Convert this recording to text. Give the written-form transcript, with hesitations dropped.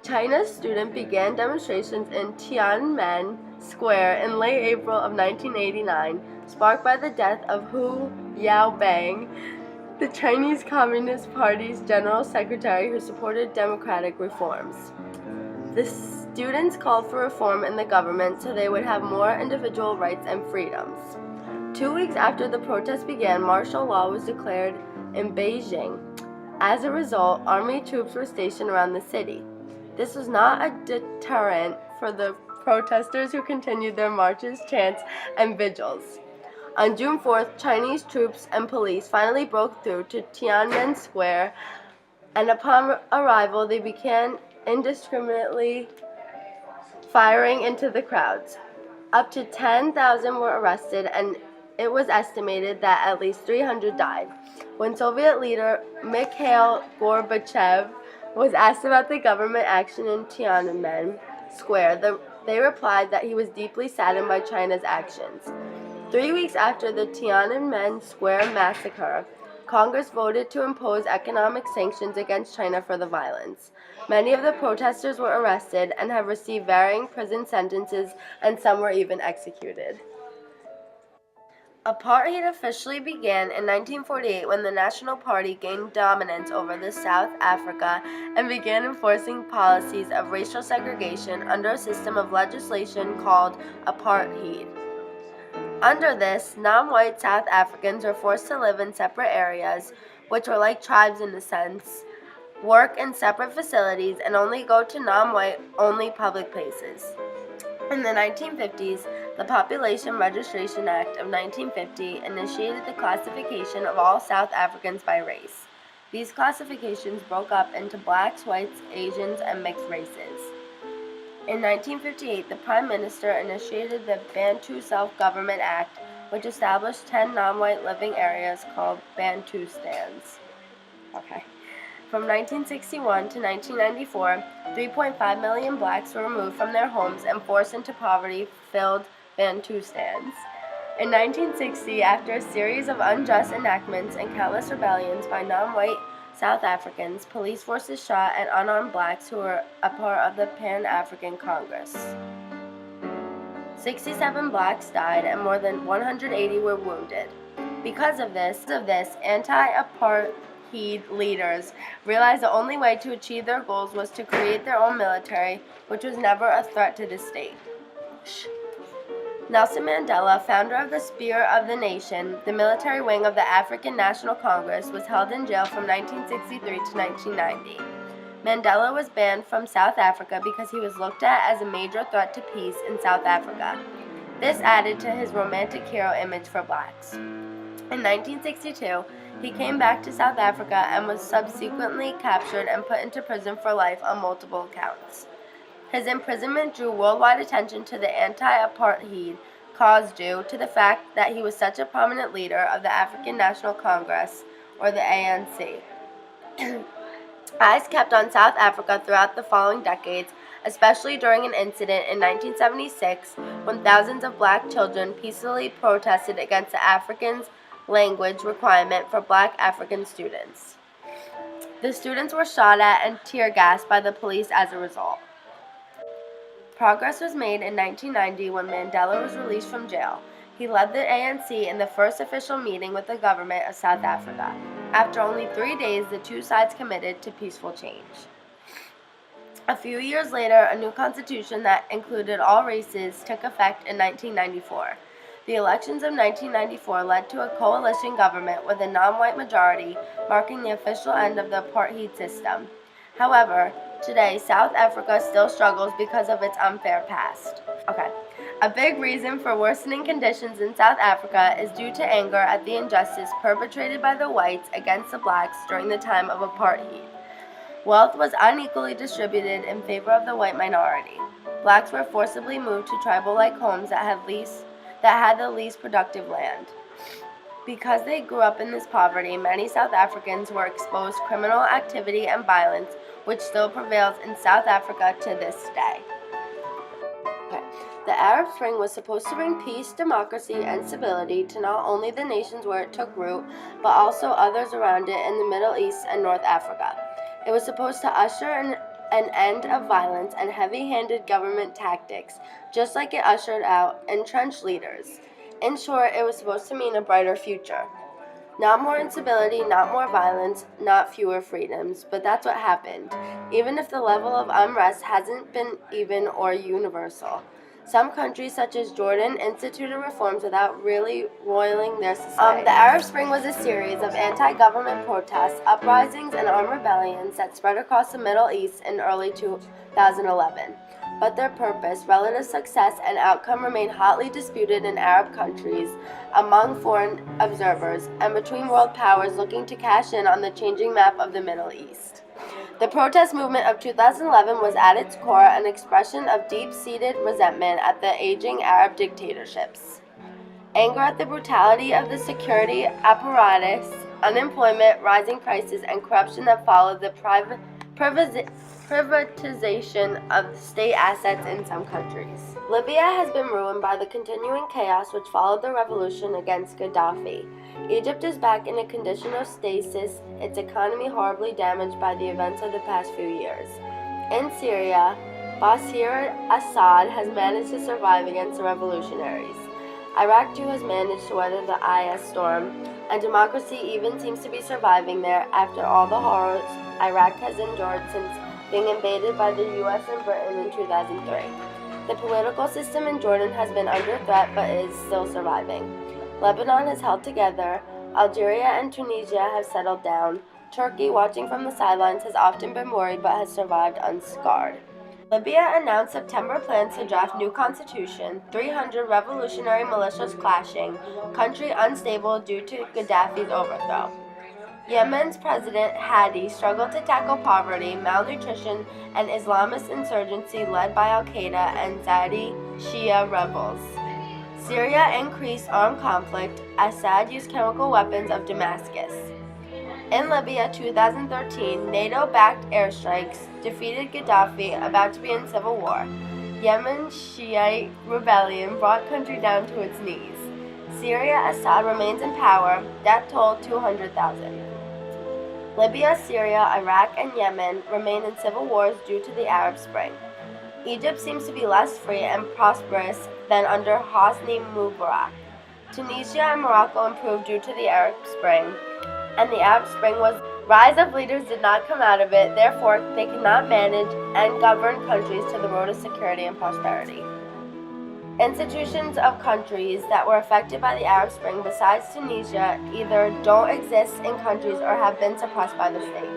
China's students began demonstrations in Tiananmen Square in late April of 1989, sparked by the death of Hu Yaobang, the Chinese Communist Party's general secretary who supported democratic reforms. The students called for reform in the government so they would have more individual rights and freedoms. 2 weeks after the protests began, martial law was declared in Beijing. As a result, army troops were stationed around the city. This was not a deterrent for the protesters who continued their marches, chants, and vigils. On June 4th, Chinese troops and police finally broke through to Tiananmen Square, and upon arrival, they began indiscriminately firing into the crowds. Up to 10,000 were arrested, and it was estimated that at least 300 died. When Soviet leader Mikhail Gorbachev was asked about the government action in Tiananmen Square, they replied that he was deeply saddened by China's actions. 3 weeks after the Tiananmen Square massacre, Congress voted to impose economic sanctions against China for the violence. Many of the protesters were arrested and have received varying prison sentences, and some were even executed. Apartheid officially began in 1948 when the National Party gained dominance over South Africa and began enforcing policies of racial segregation under a system of legislation called apartheid. Under this, non-white South Africans were forced to live in separate areas, which were like tribes in a sense, work in separate facilities, and only go to non-white only public places. In the 1950s, the Population Registration Act of 1950 initiated the classification of all South Africans by race. These classifications broke up into blacks, whites, Asians, and mixed races. In 1958, the Prime Minister initiated the Bantu Self-Government Act, which established 10 non-white living areas called Bantustans. From 1961 to 1994, 3.5 million blacks were removed from their homes and forced into poverty-filled Bantustans. In 1960, after a series of unjust enactments and countless rebellions by non-white South Africans, police forces shot at unarmed blacks who were a part of the Pan-African Congress. 67 blacks died and more than 180 were wounded. Because of this, anti-apartheid leaders realized the only way to achieve their goals was to create their own military, which was never a threat to the state. Nelson Mandela, founder of the Spear of the Nation, the military wing of the African National Congress, was held in jail from 1963 to 1990. Mandela was banned from South Africa because he was looked at as a major threat to peace in South Africa. This added to his romantic hero image for blacks. In 1962, he came back to South Africa and was subsequently captured and put into prison for life on multiple counts. His imprisonment drew worldwide attention to the anti-apartheid cause due to the fact that he was such a prominent leader of the African National Congress, or the ANC. Eyes kept on South Africa throughout the following decades, especially during an incident in 1976 when thousands of black children peacefully protested against the Afrikaans language requirement for black African students. The students were shot at and tear gassed by the police as a result. Progress was made in 1990 when Mandela was released from jail. He led the ANC in the first official meeting with the government of South Africa. After only 3 days, the two sides committed to peaceful change. A few years later, a new constitution that included all races took effect in 1994. The elections of 1994 led to a coalition government with a non-white majority, marking the official end of the apartheid system. However, today, South Africa still struggles because of its unfair past. A big reason for worsening conditions in South Africa is due to anger at the injustice perpetrated by the whites against the blacks during the time of apartheid. Wealth was unequally distributed in favor of the white minority. Blacks were forcibly moved to tribal-like homes that had the least productive land. Because they grew up in this poverty, many South Africans were exposed to criminal activity and violence, which still prevails in South Africa to this day. The Arab Spring was supposed to bring peace, democracy, and stability to not only the nations where it took root, but also others around it in the Middle East and North Africa. It was supposed to usher in an end of violence and heavy-handed government tactics, just like it ushered out entrenched leaders. In short, it was supposed to mean a brighter future. Not more instability, not more violence, not fewer freedoms, but that's what happened, even if the level of unrest hasn't been even or universal. Some countries, such as Jordan, instituted reforms without really roiling their society. The Arab Spring was a series of anti-government protests, uprisings, and armed rebellions that spread across the Middle East in early 2011. But their purpose, relative success, and outcome remain hotly disputed in Arab countries, among foreign observers, and between world powers looking to cash in on the changing map of the Middle East. The protest movement of 2011 was at its core an expression of deep-seated resentment at the aging Arab dictatorships, anger at the brutality of the security apparatus, unemployment, rising prices, and corruption that followed the privatization of state assets in some countries. Libya has been ruined by the continuing chaos which followed the revolution against Gaddafi. Egypt is back in a condition of stasis, its economy horribly damaged by the events of the past few years. In Syria, Bashar Assad has managed to survive against the revolutionaries. Iraq too has managed to weather the IS storm, and democracy even seems to be surviving there after all the horrors Iraq has endured since being invaded by the US and Britain in 2003. The political system in Jordan has been under threat but is still surviving. Lebanon has held together, Algeria and Tunisia have settled down, Turkey, watching from the sidelines, has often been worried but has survived unscarred. Libya announced September plans to draft new constitution, 300 revolutionary militias clashing, country unstable due to Gaddafi's overthrow. Yemen's President Hadi struggled to tackle poverty, malnutrition, and Islamist insurgency led by al-Qaeda and Zaidi Shia rebels. Syria increased armed conflict. Assad used chemical weapons of Damascus. In Libya, 2013, NATO-backed airstrikes defeated Gaddafi, about to be in civil war. Yemen's Shiite rebellion brought country down to its knees. Syria, Assad remains in power, death toll 200,000. Libya, Syria, Iraq, and Yemen remain in civil wars due to the Arab Spring. Egypt seems to be less free and prosperous than under Hosni Mubarak. Tunisia and Morocco improved due to the Arab Spring, and the Arab Spring was rise of leaders did not come out of it, therefore they cannot manage and govern countries to the road of security and prosperity. Institutions of countries that were affected by the Arab Spring besides Tunisia either don't exist in countries or have been suppressed by the state.